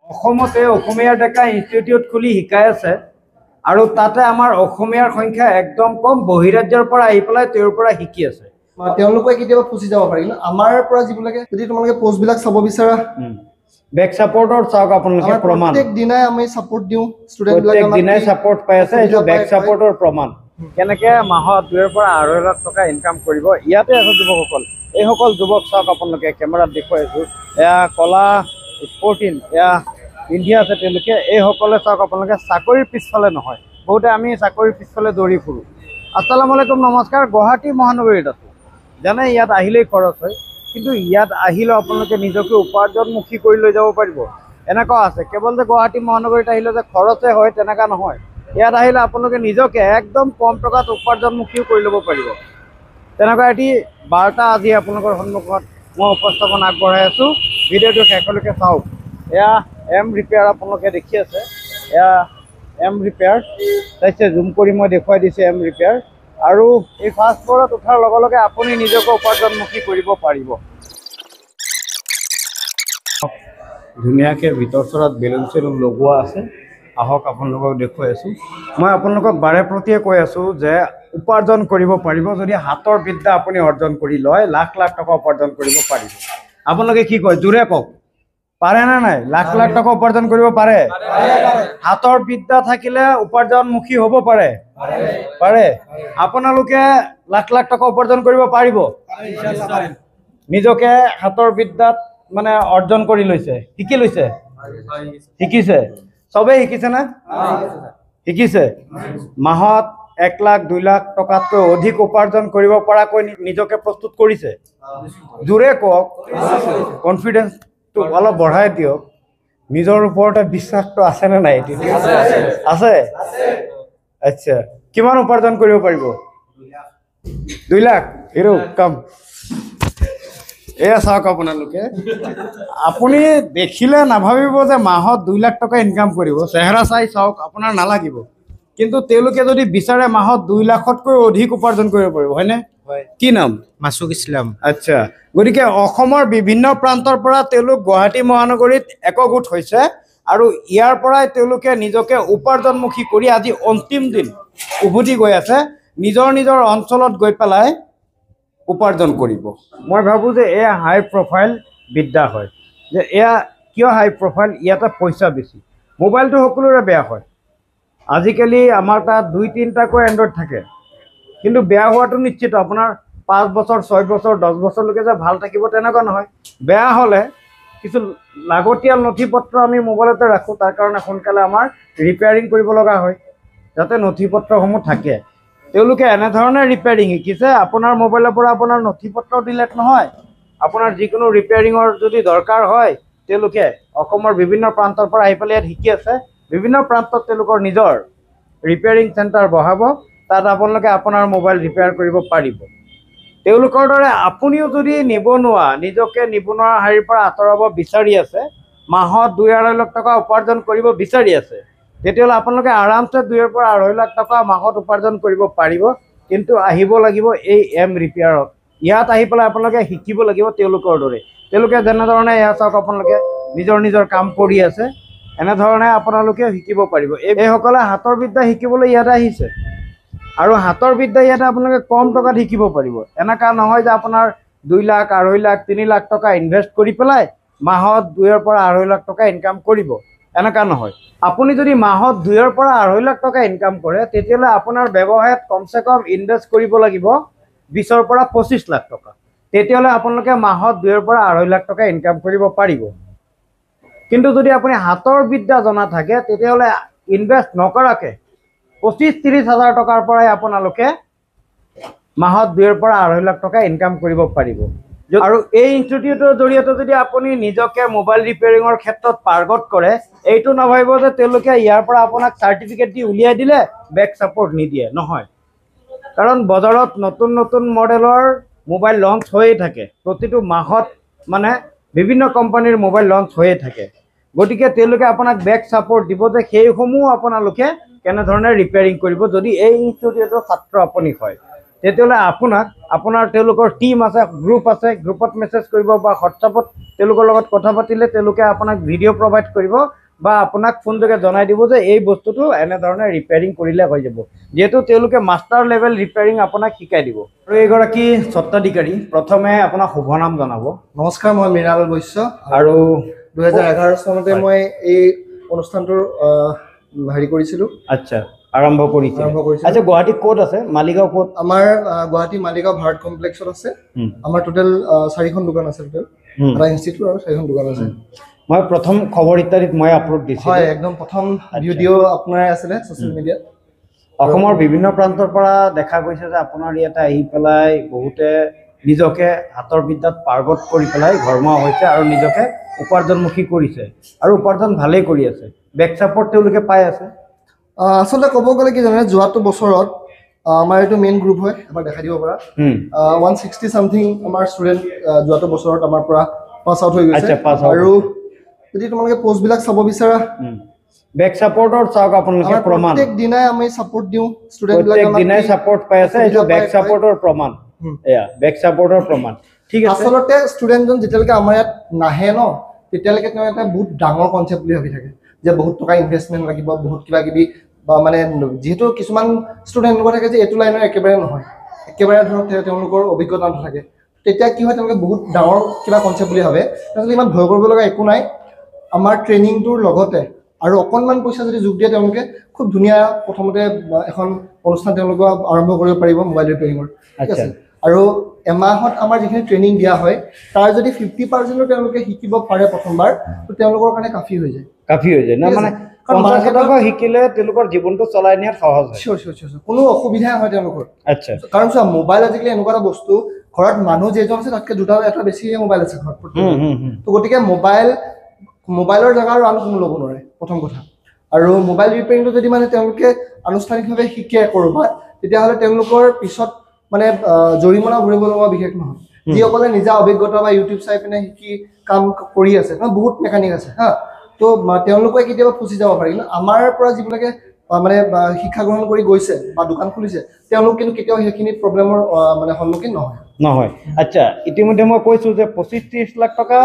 অসমতে অসমীয়া ডেকা ইনষ্টিটিউট খুলি শিকাই আছে আৰু তাতে আমাৰ অসমীয়াৰ সংখ্যা একদম কম বহিৰাজ্যৰ পৰা আহি পেলাই তেওঁৰ পৰা শিকি আছে তেওঁলোকে কেতিয়াবা ফুচি যাব পাৰে কিন্তু আমাৰ পৰা যিবিলাকে যদি তোমালোকে পোষ্টবিলাক চাব বিচাৰা বেক সাপোৰ্টৰ চাওক আপোনালোকে প্ৰমাণ প্ৰত্যেক দিনাই আমি সাপোৰ্ট দিওঁ ষ্টুডেণ্টবিলাক প্ৰত্যেক দিনাই সাপোৰ্ট পাই আছে এইটো বেক সাপোৰ্টৰ প্ৰমাণ কেনেকৈ মাহত 2 পৰা 2.5 লাখ টকা ইনকাম কৰিব ইয়াতে আছে যুৱকসকল এইসকল যুৱক চাওক আপোনালোকে কেমেৰাত দেখুৱাইছো এয়া কলা স্পৰ্টিং এয়া পিন্ধি আছে তেওঁলোকে এইসকলে চাওক আপোনালোকে চাকৰিৰ পিছফালে নহয় বহুতে আমি চাকৰিৰ পিছফালে দৌৰি ফুৰোঁ আসসালামু আলাইকুম নমস্কাৰ গুৱাহাটী মহানগৰীত আছোঁ জানে ইয়াত আহিলেই খৰচ হয় কিন্তু ইয়াত আহিলে আপোনালোকে নিজকে উপাৰ্জনমুখী কৰি লৈ যাব পাৰিব এনেকুৱা আছে কেৱল যে গুৱাহাটী মহানগৰীত আহিলে যে খৰচে হয় তেনেকুৱা নহয় ইয়াত আহিলে আপোনালোকে নিজকে একদম কম টকাত উপাৰ্জনমুখীও কৰি ল'ব পাৰিব তেনেকুৱা এটি বাৰ্তা আজি আপোনালোকৰ সন্মুখত মই উপস্থাপন আগবঢ়াই আছোঁ ভিডিঅ'টো শেষলৈকে চাওক এয়া এম ৰিপেয়াৰ আপোনালোকে দেখি আছে এয়া এম ৰিপেয়াৰ চাইছে জুম কৰি মই দেখুৱাই দিছোঁ এম ৰিপেয়াৰ আৰু এই ফাষ্ট ফ্ল'ৰত উঠাৰ লগে লগে আপুনি নিজকে উপাৰ্জনমুখী কৰিব পাৰিব ধুনীয়াকৈ ভিতৰ চৰত বেলুন চেলুন লগোৱা আছে আহক আপোনালোকক দেখুৱাই আছোঁ মই আপোনালোকক বাৰে প্ৰতিয়ে কৈ আছোঁ যে উপাৰ্জন কৰিব পাৰিব যদি হাতৰ বিদ্যা আপুনি অৰ্জন কৰি লয় লাখ লাখ টকা উপাৰ্জন কৰিব পাৰিব আপোনালোকে কি কয় জোৰে কওক পাৰে নে নাই লাখ লাখ টকা উপাৰ্জন কৰিব পাৰে হাতৰ বিদ্যা থাকিলে উপাৰ্জনমুখী হ'ব পাৰে পাৰে আপোনালোকে লাখ লাখ টকা উপাৰ্জন কৰিব পাৰিব নিজকে হাতৰ বিদ্যাত মানে অৰ্জন কৰি লৈছে শিকি লৈছে শিকিছে চবেই শিকিছে না শিকিছে মাহত 1 লাখ 2 লাখ টকাতকৈ অধিক উপাৰ্জন কৰিব পৰাকৈ নিজকে প্ৰস্তুত কৰিছে জোৰে কওক কনফিডেন্সটো অলপ বঢ়াই দিয়ক নিজৰ ওপৰতে বিশ্বাসটো আছে নে নাই আছে আচ্ছা কিমান উপাৰ্জন কৰিব পাৰিব 2 লাখ হিৰো কাম এয়া চাওক আপোনালোকে আপুনি দেখিলে নাভাবিব যে মাহত 2 লাখ টকা ইনকাম কৰিব চেহেৰা চাই চাওক আপোনাৰ নালাগিব কিন্তু তেওঁলোকে যদি বিচাৰে মাহত 2 লাখতকৈ অধিক উপাৰ্জন কৰিব পাৰিব হয়নে কি নাম মাসুক ইছলাম আচ্ছা গতিকে অসমৰ বিভিন্ন প্ৰান্তৰ পৰা তেওঁলোক গুৱাহাটী মহানগৰীত একগোট হৈছে আৰু ইয়াৰ পৰাই তেওঁলোকে নিজকে উপাৰ্জনমুখী কৰি আজি অন্তিম দিন উভতি গৈ আছে নিজৰ নিজৰ অঞ্চলত গৈ পেলাই উপাৰ্জন কৰিব মই ভাবোঁ যে এয়া হাই প্ৰফাইল বিদ্যা হয় যে এয়া কিয় হাই প্ৰফাইল ইয়াতে পইচা বেছি মোবাইলটো সকলোৰে বেয়া হয় আজিকালি আমাৰ তাত 2-3টাকৈ এণ্ড্ৰইড থাকে কিন্তু বেয়া হোৱাটো নিশ্চিত আপোনাৰ 5 বছৰ 6 বছৰ 10 বছৰলৈকে যে ভাল থাকিব তেনেকুৱা নহয় বেয়া হ'লে কিছু লাগতিয়াল নথি পত্ৰ আমি মোবাইলতে ৰাখোঁ তাৰ কাৰণে সোনকালে আমাৰ ৰিপেয়াৰিং কৰিব লগা হয় যাতে নথি পত্ৰসমূহ থাকে তেওঁলোকে এনেধৰণে ৰিপেয়াৰিং শিকিছে আপোনাৰ মোবাইলৰ পৰা আপোনাৰ নথি পত্ৰ ডিলেট নহয় আপোনাৰ যিকোনো ৰিপেয়াৰিঙৰ যদি দৰকাৰ হয় তেওঁলোকে অসমৰ বিভিন্ন প্ৰান্তৰ পৰা আহি পেলাই ইয়াত শিকি আছে বিভিন্ন প্ৰান্তত তেওঁলোকৰ নিজৰ ৰিপেয়াৰিং চেণ্টাৰ বহাব তাত আপোনালোকে আপোনাৰ মোবাইল ৰিপেয়াৰ কৰিব পাৰিব তেওঁলোকৰ দৰে আপুনিও যদি নিবনুৱা নিজকে নিবনুৱা শাৰীৰ পৰা আঁতৰাব বিচাৰি আছে মাহত 2-2.5 লাখ টকা উপাৰ্জন কৰিব বিচাৰি আছে তেতিয়াহ'লে আপোনালোকে আৰামছে 2 পৰা 2.5 লাখ টকা মাহত উপাৰ্জন কৰিব পাৰিব কিন্তু আহিব লাগিব এই এম ৰিপেয়াৰত ইয়াত আহি পেলাই আপোনালোকে শিকিব লাগিব তেওঁলোকৰ দৰে তেওঁলোকে যেনেধৰণে এয়া চাওক আপোনালোকে নিজৰ নিজৰ কাম কৰি আছে এনেধৰণে আপোনালোকে শিকিব পাৰিব এইসকলে হাতৰ বিদ্যা শিকিবলৈ ইয়াতে আহিছে আৰু হাতৰ বিদ্যা ইয়াতে আপোনালোকে কম টকাত শিকিব পাৰিব এনেকুৱা নহয় যে আপোনাৰ 2 লাখ 2.5 লাখ 3 লাখ টকা ইনভেষ্ট কৰি পেলাই মাহত 2 পৰা 2.5 লাখ টকা ইনকাম কৰিব এনেকুৱা নহয় আপুনি যদি মাহত 2 পৰা 2.5 লাখ টকা ইনকাম কৰে তেতিয়াহ'লে আপোনাৰ ব্যৱসায়ত কমচে কম ইনভেষ্ট কৰিব লাগিব 20 পৰা 25 লাখ টকা তেতিয়াহ'লে আপোনালোকে মাহত 2 পৰা 2.5 লাখ টকা ইনকাম কৰিব পাৰিব কিন্তু যদি আপুনি হাতৰ বিদ্যা জনা থাকে তেতিয়াহ'লে ইনভেষ্ট নকৰাকৈ 25-30 হাজাৰ টকাৰ পৰাই আপোনালোকে মাহত 2 পৰা 2.5 লাখ টকা ইনকাম কৰিব পাৰিব আৰু এই ইনষ্টিটিউটৰ জৰিয়তে যদি আপুনি নিজকে মোবাইল ৰিপেয়াৰিঙৰ ক্ষেত্ৰত পাৰ্গত কৰে এইটো নাভাবিব যে তেওঁলোকে ইয়াৰ পৰা আপোনাক চাৰ্টিফিকেট দি উলিয়াই দিলে বেক ছাপোৰ্ট নিদিয়ে নহয় কাৰণ বজাৰত নতুন নতুন মডেলৰ মোবাইল লঞ্চ হৈয়ে থাকে প্ৰতিটো মাহত মানে বিভিন্ন কোম্পানীৰ মোবাইল লঞ্চ হৈয়ে থাকে গতিকে তেওঁলোকে আপোনাক বেক ছাপোৰ্ট দিব যে সেইসমূহ আপোনালোকে কেনেধৰণে ৰিপেয়াৰিং কৰিব যদি এই ইনষ্টিটিউটৰ ছাত্ৰ আপুনি হয় তেতিয়াহ'লে আপোনাৰ তেওঁলোকৰ টিম আছে, গ্ৰুপ আছে, গ্ৰুপত মেছেজ কৰিব বা হোৱাটছআপত তেওঁলোকৰ লগত কথা পাতিলে তেওঁলোকে আপোনাক ভিডিঅ' প্ৰভাইড কৰিব বা আপোনাক ফোনযোগে জনাই দিব যে এই বস্তুটো এনেধৰণে ৰিপেয়াৰিং কৰিলে হৈ যাব, যিহেতু তেওঁলোকে মাষ্টাৰ লেভেল ৰিপেয়াৰিং আপোনাক শিকাই দিব। আৰু এইগৰাকী স্বত্বাধিকাৰী, প্ৰথমে আপোনাক শুভ নাম জনাব। নমস্কাৰ, মই মৃণাল বৈশ্য আৰু 2011 চনতে মই এই অনুষ্ঠানটোৰ হেৰি কৰিছিলোঁ। আচ্ছা, আৰম্ভ কৰিছিল। আচ্ছা, গুৱাহাটীত ক'ত আছে? মালিগাঁও ক'ত? আমাৰ গুৱাহাটী মালিগাঁও ভাৰত কমপ্লেক্সত আছে। আমাৰ টোটেল 4খন দোকান আছে, টোটেল এটা ইনষ্টিটিউট আৰু 4খন দোকান আছে। মই প্ৰথম খবৰ ইত্যাদিত মই আপলোড দিছিলোঁ। হয়, একদম প্ৰথম ভিডিঅ' আপোনাৰ আছিলে ছ'চিয়েল মিডিয়াত। অসমৰ বিভিন্ন প্ৰান্তৰ পৰা দেখা গৈছে যে আপোনাৰ ইয়াতে আহি পেলাই বহুতে নিজকে হাতৰ বিদ্যাত পাৰ্গত কৰি পেলাই ঘৰমুৱা হৈছে আৰু নিজকে উপাৰ্জনমুখী কৰিছে আৰু উপাৰ্জন ভালেই কৰি আছে। বেক ছাপৰ্ট তেওঁলোকে পাই আছে। আচলতে ক'ব গ'লে কি জানে, যোৱাটো বছৰত আমাৰ এইটো মেইন গ্ৰুপ হয়, এবাৰ দেখাই দিব পৰা 160 চামথিং আমাৰ ষ্টুডেণ্ট যোৱাটো বছৰত আমাৰ পৰা পাছ আউট হৈ গৈছে। আৰু যদি তোমালোকে পোষ্টবিলাক চাব বিচাৰা, বেক ছাপৰ্টৰ চাওক আপোনালোকে প্ৰমাণ। প্ৰত্যেক দিনাই আমি ছাপৰ্ট দিওঁ ষ্টুডেণ্টবিলাক, প্ৰত্যেক দিনাই ছাপৰ্ট পাই আছে, এইটো বেক ছাপৰ্টৰ প্ৰমাণ। এয়া বেক ছাপৰ্টৰ প্ৰমাণ। ঠিক আছে। আচলতে ষ্টুডেণ্টজন যেতিয়ালৈকে আমাৰ ইয়াত নাহে ন, তেতিয়ালৈকে তেওঁ এটা বহুত ডাঙৰ কনচেপ্ট বুলি ভাবি থাকে যে বহুত টকা ইনভেষ্টমেণ্ট লাগিব, বহুত কিবা কিবি, বা মানে যিহেতু কিছুমান ষ্টুডেণ্ট এনেকুৱা থাকে যে এইটো লাইনৰ একেবাৰে নহয়, একেবাৰে ধৰক তেওঁলোকৰ অভিজ্ঞতা নাথাকে, তেতিয়া কি হয় তেওঁলোকে বহুত ডাঙৰ কিবা কনচেপ্ট বুলি ভাবে। আচলতে ইমান ভয় কৰিব লগা একো নাই। আমাৰ ট্ৰেইনিংটোৰ লগতে আৰু অকণমান পইচা যদি যোগ দিয়ে তেওঁলোকে খুব ধুনীয়া প্ৰথমতে এখন অনুষ্ঠান তেওঁলোকে আৰম্ভ কৰিব পাৰিব মোবাইল ৰিপেয়াৰিঙৰ। ঠিক আছে। আৰু এমাহত আমাৰ যিখিনি ট্ৰেইনিং দিয়া হয় তাৰ যদি 50% তেওঁলোকে শিকিব পাৰে প্ৰথমবাৰ, তো তেওঁলোকৰ কাৰণে কাফি হৈ যায়। কাফি হৈ যায় না, মানে 50% শিকিলে তেওঁলোকৰ জীৱনটো চলাই নিয়াত সহজ হয়। চিয়'ৰ চিয়'ৰ চিয়'ৰ, কোনো অসুবিধা নহয় তেওঁলোকৰ। আচ্ছা, কাৰণ চোৱা, মোবাইল আজিকালি এনেকুৱা এটা বস্তু, ঘৰত মানুহ যেইজন আছে তাতকৈ দুটা এটা বেছিহে মোবাইল আছে ঘৰত। তো গতিকে মোবাইলৰ জেগা আৰু আন কোনো ল'ব নোৱাৰে, প্ৰথম কথা। আৰু মোবাইল ৰিপেয়াৰিংটো যদি মানে তেওঁলোকে আনুষ্ঠানিকভাৱে শিকে ক'ৰবাত, তেতিয়াহ'লে তেওঁলোকৰ পিছত মানে জৰিমনা ভৰিব লগা বিশেষ নহয়। যিসকলে নিজা অভিজ্ঞতা বা ইউটিউব চাই পিনে শিকি কাম কৰি আছে, বহুত মেকানিক আছে হা, তো তেওঁলোকে কেতিয়াবা ফচি যাব পাৰে। কিন্তু আমাৰ পৰা যিবিলাকে মানে শিক্ষা গ্ৰহণ কৰি গৈছে বা দোকান খুলিছে, তেওঁলোক কিন্তু কেতিয়াও সেইখিনি প্ৰব্লেমৰ মানে সন্মুখীন নহয়। আচ্ছা, ইতিমধ্যে মই কৈছোঁ যে 25-30 লাখ টকা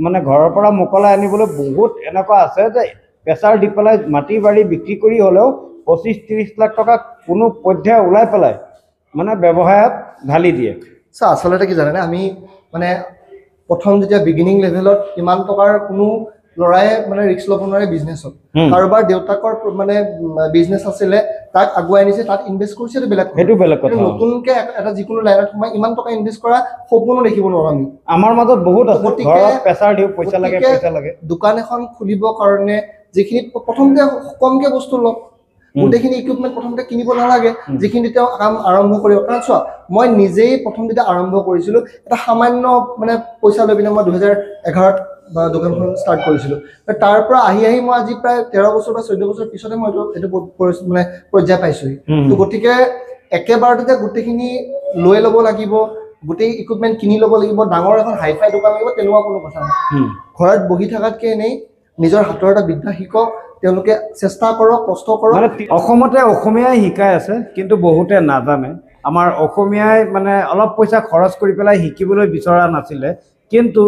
মানে ঘৰৰ পৰা মোকলাই আনিবলৈ বহুত এনেকুৱা আছে যে প্ৰেছাৰ দি পেলাই মাটি বাৰী বিক্ৰী কৰি হ'লেও 25-30 লাখ টকা কোনো পধ্যে ওলাই পেলাই মানে ব্যৱসায়ত ঢালি দিয়ে। আচলতে কি জানেনে, আমি মানে প্ৰথম যেতিয়া বিগিনিং লেভেলত ইমান টকাৰ কোনো ল'ৰাই মানে ৰিস্ক ল'ব নোৱাৰে বিজনেছত। কাৰোবাৰ দেউতাকৰ মানে বিজনেছ আছিলে, তাক আগুৱাই নিছে, তাত ইনভেষ্ট কৰিছে, সেইটো বেলেগ কথা। নতুনকে এটা যিকোনো লাইনত সোমাই ইমান টকা ইনভেষ্ট কৰা সপোনো দেখিব নোৱাৰো আমি। আমাৰ মাজত বহুত আছে, ঘৰত প্ৰেছাৰ দিওঁ, পইচা লাগে। দোকান এখন খুলিবৰ কাৰণে যিখিনি প্ৰথমতে কমকে বস্তু লওক, গোটেইখিনি ইকুইপমেণ্ট প্ৰথমতে কিনিব নালাগে, যিখিনি তেওঁ কাম আৰম্ভ কৰিব। কাৰণ চোৱা, মই নিজেই প্ৰথম যেতিয়া আৰম্ভ কৰিছিলোঁ, এটা সামান্য মানে পইচা লৈ পিনে মই 2011ত দোকানখন ষ্টাৰ্ট কৰিছিলোঁ। তাৰ পৰা আহি মই আজি প্ৰায় 13 বছৰ বা 14 বছৰ পিছতে মই এইটো মানে পৰ্যায় পাইছোহি। তো গতিকে একেবাৰতে গোটেইখিনি লৈ ল'ব লাগিব, গোটেই ইকুইপমেণ্ট কিনি ল'ব লাগিব, ডাঙৰ এখন হাইফাই দোকান লাগিব, তেনেকুৱা কোনো কথা নাই। ঘৰত বহি থকাতকৈ এনেই নিজৰ হাতৰ এটা বিদ্যা শিকক, তেওঁলোকে চেষ্টা কৰক, কষ্ট কৰক। অসমতে অসমীয়াই শিকাই আছে, কিন্তু বহুতে নাজানে। আমাৰ অসমীয়াই মানে অলপ পইচা খৰচ কৰি পেলাই শিকিবলৈ বিচৰা নাছিলে, কিন্তু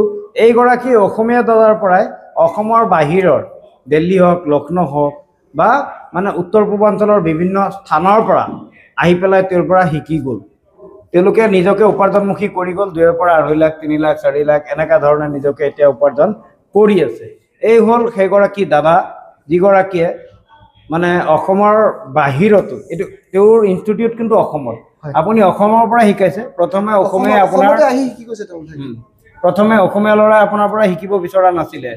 এইগৰাকী অসমীয়া দাদাৰ পৰাই অসমৰ বাহিৰৰ দিল্লী হওক, লক্ষ্ণৌ হওক বা মানে উত্তৰ পূৰ্বাঞ্চলৰ বিভিন্ন স্থানৰ পৰা আহি পেলাই তেওঁৰ পৰা শিকি গ'ল। তেওঁলোকে নিজকে উপাৰ্জনমুখী কৰি গ'ল, 2 পৰা 2.5 লাখ, 3 লাখ, 4 লাখ এনেকুৱা ধৰণে নিজকে এতিয়া উপাৰ্জন কৰি আছে। এই হ'ল সেইগৰাকী দাদা, যিগৰাকীয়ে মানে অসমৰ বাহিৰতো, এইটো তেওঁৰ ইনষ্টিটিউট কিন্তু অসমত। আপুনি অসমৰ পৰা শিকাইছে, প্ৰথমে অসমীয়া আপোনাৰ প্ৰথমে অসমীয়া ল'ৰাই আপোনাৰ পৰা শিকিব বিচৰা নাছিলে,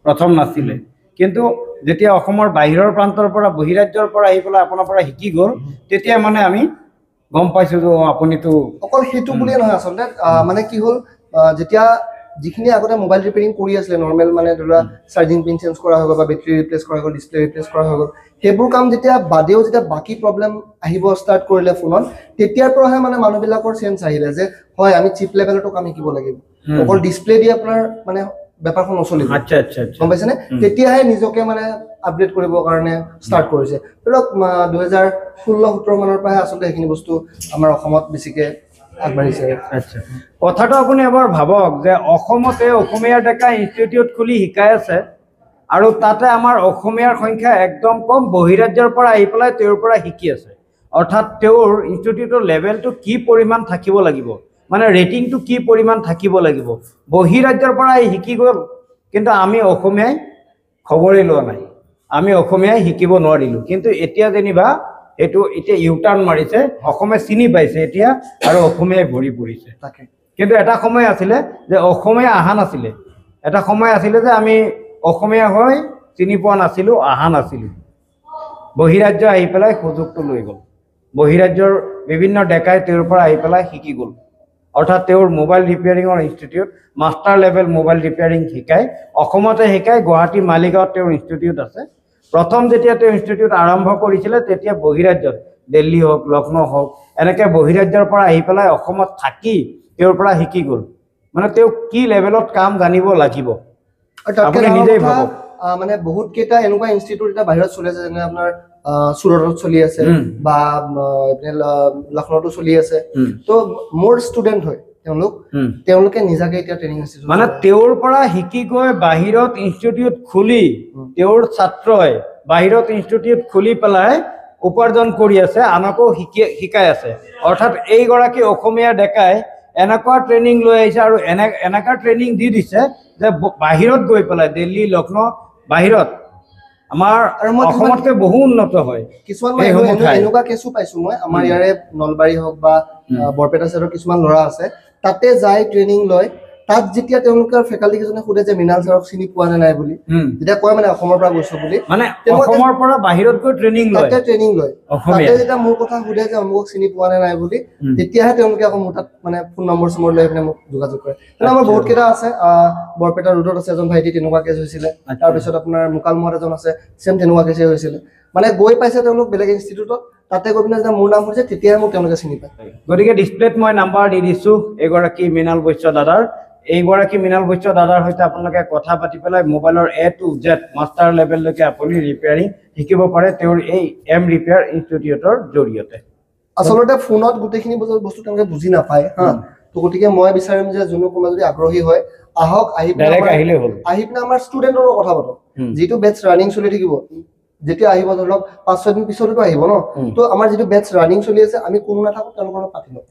প্ৰথম নাছিলে। কিন্তু যেতিয়া অসমৰ বাহিৰৰ প্ৰান্তৰ পৰা, বহিৰাজ্যৰ পৰা আহি পেলাই আপোনাৰ পৰা শিকি গ'ল, তেতিয়া মানে আমি গম পাইছোঁ যে আপুনিতো অকল সেইটো বুলিয়ে নহয়। আচলতে মানে কি হ'ল, যেতিয়া যিখিনি আগতে মোবাইল ৰিপেয়াৰিং কৰি আছিলে নৰ্মেল, মানে ধৰা চাৰ্জিং পিন চেঞ্জ কৰা হৈ গ'ল বা বেটাৰী ৰিপ্লেচ কৰা হৈ গ'ল, ডিছপ্লে ৰিপ্লেচ কৰা হৈ গ'ল, সেইবোৰ কাম যেতিয়া বাদেও যেতিয়া বাকী প্ৰব্লেম আহিব ষ্টাৰ্ট কৰিলে ফোনত, তেতিয়াৰ পৰাহে মানে মানুহবিলাকৰ চেঞ্জ আহিলে যে হয়, আমি চিপ লেভেলতো কাম শিকিব লাগিব, অকল ডিছপ্লে দি আপোনাৰ মানে বেপাৰখন নচলিব। গম পাইছেনে? তেতিয়াহে নিজকে মানে আপডেট কৰিবৰ কাৰণে ষ্টাৰ্ট কৰিছে ধৰি লওক 2016-17 মানৰ পৰাই আচলতে সেইখিনি বস্তু আমাৰ অসমত বেছিকে আগবাঢ়িছে আচ্ছা কথাটো আপুনি এবাৰ ভাবক যে অসমতে অসমীয়া ডেকা ইনষ্টিটিউট খুলি শিকাই আছে আৰু তাতে আমাৰ অসমীয়াৰ সংখ্যা একদম কম বহিৰাজ্যৰ পৰা আহি পেলাই তেওঁৰ পৰা শিকি আছে অৰ্থাৎ তেওঁৰ ইনষ্টিটিউটৰ লেভেলটো কি পৰিমাণ থাকিব লাগিব মানে ৰেটিংটো কি পৰিমাণ থাকিব লাগিব বহিৰাজ্যৰ পৰা আহি শিকি গ'ল কিন্তু আমি অসমীয়াই খবৰেই লোৱা নাই আমি অসমীয়াই শিকিব নোৱাৰিলোঁ কিন্তু এতিয়া যেনিবা এইটো এতিয়া ইউটাৰ্ণ মাৰিছে অসমে চিনি পাইছে এতিয়া আৰু অসমীয়াই ভৰি পৰিছে তাকে কিন্তু এটা সময় আছিলে যে অসমীয়া অহা নাছিলে এটা সময় আছিলে যে আমি অসমীয়া হৈ চিনি পোৱা নাছিলোঁ অহা নাছিলোঁ বহিৰাজ্য আহি পেলাই সুযোগটো লৈ গ'ল বহিৰাজ্যৰ বিভিন্ন ডেকাই তেওঁৰ পৰা আহি পেলাই শিকি গ'ল অৰ্থাৎ তেওঁৰ মোবাইল ৰিপেয়াৰিঙৰ institute master level mobile repairing শিকায় অসমতে শিকায় গুৱাহাটী মালিগাঁৱত তেওঁৰ ইনষ্টিটিউট আছে প্ৰথম যেতিয়া তেওঁ ইনষ্টিটিউট আৰম্ভ কৰিছিলে তেতিয়া বহিৰাজ্যত দিল্লী হওক লক্ষ্ণৌ হওক এনেকৈ বহিৰাজ্যৰ পৰা আহি পেলাই অসমত থাকি তেওঁৰ পৰা শিকি গ'ল মানে তেওঁ কি লেভেলত কাম জানিব লাগিব আপুনি নিজেই ভাবক মানে বহুত কেইটা এনেকুৱা ইনষ্টিটিউট এটা বাহিৰত চলি আছে যেনে আপোনাৰ সুৰতত চলি আছে বা লক্ষ্ণৌতো চলি আছে তো মোৰ ষ্টুডেণ্ট হয় তেওঁলোকে নিজাকে এতিয়া ট্ৰেইনিং ইনষ্টিটিউট মানে তেওঁৰ পৰা শিকি গৈ বাহিৰত ইনষ্টিটিউট খুলি তেওঁৰ ছাত্ৰই বাহিৰত ইনষ্টিটিউট খুলি পেলাই উপাৰ্জন কৰি আছে আনকো শিকাই আছে অৰ্থাৎ এইগৰাকী অসমীয়া ডেকাই এনেকুৱা ট্ৰেইনিং লৈ আহিছে আৰু এনেকুৱা ট্ৰেইনিং দি দিছে যে বাহিৰত গৈ পেলাই দিল্লী লক্ষ্ণৌ বাহিৰত আমাৰ অসমতকৈ বহু উন্নত হয় কিছুমান এনেকুৱা কেছো পাইছো মই আমাৰ ইয়াৰে নলবাৰী হওক বা বৰপেটা চাইডৰ কিছুমান ল'ৰা আছে তাতে যাই ট্ৰেইনিং লয় তাত যেতিয়া তেওঁলোকৰ ফেকাল্টি কেজনে সোধে যে মৃণাল ছাৰক চিনি পোৱা নাই বুলি যেতিয়া কয় মানে অসমৰ পৰা গৈছো বুলি মানে অসমৰ পৰা বাহিৰত গৈ ট্ৰেইনিং লয় তাতে যেতিয়া মোৰ কথা সোধে যে অমুক চিনি পোৱা নাই বুলি তেতিয়াহে তেওঁলোকে আকৌ মোৰ তাত মানে ফোন নম্বৰ চম্বৰ লৈ পিনে মোক যোগাযোগ কৰে কিন্তু আমাৰ বহুত কেইটা আছে বৰপেটা ৰোডত আছে এজন ভাইটি তেনেকুৱা কেছ হৈছিলে তাৰপিছত আপোনাৰ মুকালমুৱাত এজন আছে চেম তেনেকুৱা কেছে হৈছিলে মানে গৈ পাইছে তেওঁলোক বেলেগ ইনষ্টিটিউটত তাতে গৈ পিনে যেতিয়া মোৰ নাম হৈছে তেতিয়াহে মোক তেওঁলোকে চিনি পায় গতিকে ডিছপ্লেত মই নাম্বাৰ দি দিছোঁ এগৰাকী মৃণাল বৈশ্য দাদাৰ এইগৰাকী মৃণাল বৈশ্য দাদাৰ সৈতে আপোনালোকে কথা পাতি পেলাই মোবাইলৰ A to Z মাষ্টাৰ লেভেললৈকে আপুনি ৰিপেয়াৰিং শিকিব পাৰে তেওঁৰ এই এম ৰিপেয়াৰ ইনষ্টিটিউটৰ জৰিয়তে আচলতে ফোনত গোটেইখিনি বস্তু তেওঁলোকে বুজি নাপায় হা তো গতিকে মই বিচাৰিম যে যোনো কোনোবা যদি আগ্ৰহী হয় আহক আহি পিনে আমাৰ ষ্টুডেণ্টৰো কথা পাতক যিটো বেটছ ৰানিং চলি থাকিব যেতিয়া আহিব ধৰি লওক 5-6 দিন পিছতো আহিব ন তো আমাৰ যিটো বেটছ ৰানিং চলি আছে আমি কোনো নাথাকো তেওঁলোকৰ লগত পাতি লওঁ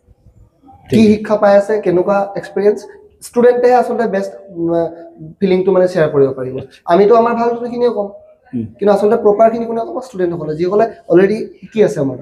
কি শিক্ষা পাই আছে কেনেকুৱা এক্সপিৰিয়েঞ্চ ষ্টুডেণ্টে আচলতে বেষ্ট ফিলিংটো মানে শ্বেয়াৰ কৰিব পাৰিব আমিতো আমাৰ ভালখিনিয়ে ক'ম কিন্তু আচলতে প্ৰপাৰখিনি কোনে ক'ব ষ্টুডেণ্টসকলে যিসকলে অলৰেডি শিকি আছে আমাৰ